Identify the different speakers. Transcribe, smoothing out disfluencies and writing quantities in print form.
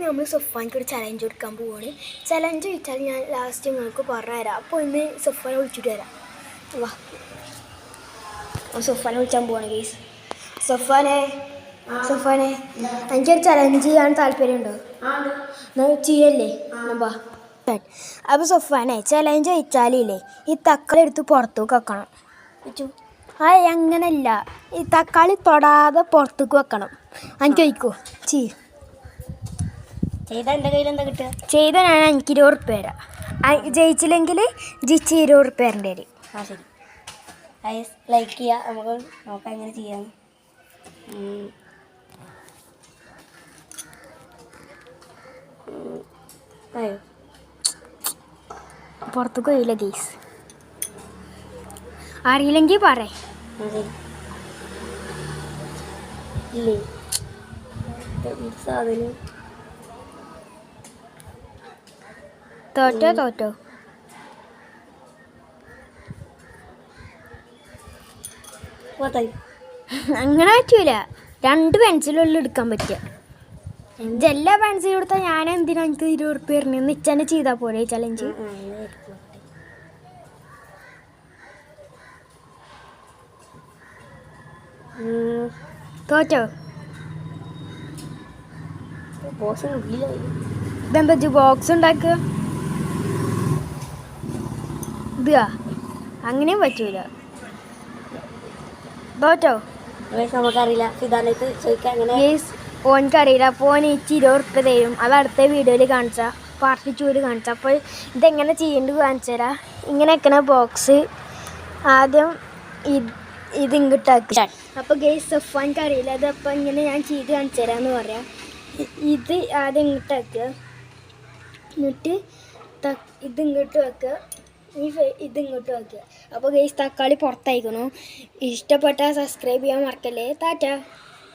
Speaker 1: നമ്മൾ സൊഫാനിക്ക് ഒരു ചലഞ്ച് കൊടുക്കാൻ പോവുകയാണ്. ചലഞ്ച് വെച്ചാൽ ഞാൻ ലാസ്റ്റ് നിങ്ങൾക്ക് പറഞ്ഞുതരാം. അപ്പോൾ ഇന്ന് സൊഫാനെ വിളിച്ചിട്ട് വരാം. വാ, സൊഫാനെ വിളിച്ചാൻ പോവാണ് ഗൈസ്. സൊഫാനെ എനിക്കൊരു ചലഞ്ച് ചെയ്യാൻ താല്പര്യമുണ്ടോ? ചെയ്യല്ലേ? വാ. അപ്പോൾ സൊഫാനെ ചലഞ്ച് വെച്ചാലില്ലേ, ഈ തക്കാളി എടുത്ത് പുറത്തേക്ക് വെക്കണം. അങ്ങനല്ല, ഈ തക്കാളി തൊടാതെ പുറത്തേക്ക് വെക്കണം. എനിക്ക് വയ്ക്കോ
Speaker 2: ചെയ്താൽ എൻ്റെ കയ്യിൽ എന്താ കിട്ടുക?
Speaker 1: ചെയ്താൽ ഞാൻ എനിക്ക് 20 ഉറുപ്പ്യ തരാം. ജയിച്ചില്ലെങ്കിൽ ജിച്ച് 20 ഉറുപ്പ്യ തരേണ്ടി വരും.
Speaker 2: ആ ശരി, ലൈക്ക് ചെയ്യുക. നമുക്ക് നോക്കാം എങ്ങനെ ചെയ്യാം. അയ്യോ,
Speaker 1: പുറത്തേക്ക് പോയില്ല ഗെയ്സ്. അറിയില്ലെങ്കിൽ പറ.
Speaker 2: ഇല്ലേ സാധനം
Speaker 1: തോറ്റോ അങ്ങനെ പറ്റൂല. 2 പെൻസിലുള്ള എടുക്കാൻ പറ്റുക. എല്ലാ പെൻസിലും എടുത്താൽ ഞാൻ എന്തിനാ എനിക്ക് 20 ഉറുപ്പ്യ തരണേ? നിച്ചന്നെ ചെയ്താൽ പോലെ ചലഞ്ച്. തോറ്റോ? ഇതെന്താ ബോക്സ് ഉണ്ടാക്കുക? ഇതാ അങ്ങനെയും പറ്റൂല. തോറ്റോ?
Speaker 2: നമുക്കറിയില്ല. സിദ്ധാന്തത്ത് ചോദിക്കാൻ അങ്ങനെ
Speaker 1: ഓനക്കറിയില്ല. അപ്പോൾ ഓൻ 20 ഉറുപ്പ്യ തരും. അത് അടുത്ത വീഡിയോയിൽ കാണിച്ചാൽ, പാർട്ട് 2 കാണിച്ചാൽ. അപ്പോൾ ഇതെങ്ങനെ ചെയ്യേണ്ടത് കാണിച്ചു തരാം. ഇങ്ങനെ വെക്കണ ബോക്സ് ആദ്യം ഇത് ഇങ്ങോട്ടാക്കി. അപ്പോൾ ഗെയ്സ് സൊഫാനിക്ക് അറിയില്ല. അതപ്പോൾ ഇങ്ങനെ ഞാൻ ചെയ്ത് കാണിച്ചു തരാമെന്ന് പറയാം. ഇത് ആദ്യം ഇങ്ങോട്ടാക്കുക, എന്നിട്ട് ഇത് ഇങ്ങോട്ട് വെക്കുക, ഇത് ഇങ്ങോട്ട് വെക്കുക. അപ്പോൾ ഗെയ്സ് തക്കാളി പുറത്തായിക്കണു. ഇഷ്ടപ്പെട്ടാൽ സബ്സ്ക്രൈബ് ചെയ്യാൻ മറക്കല്ലേ. ടാറ്റ.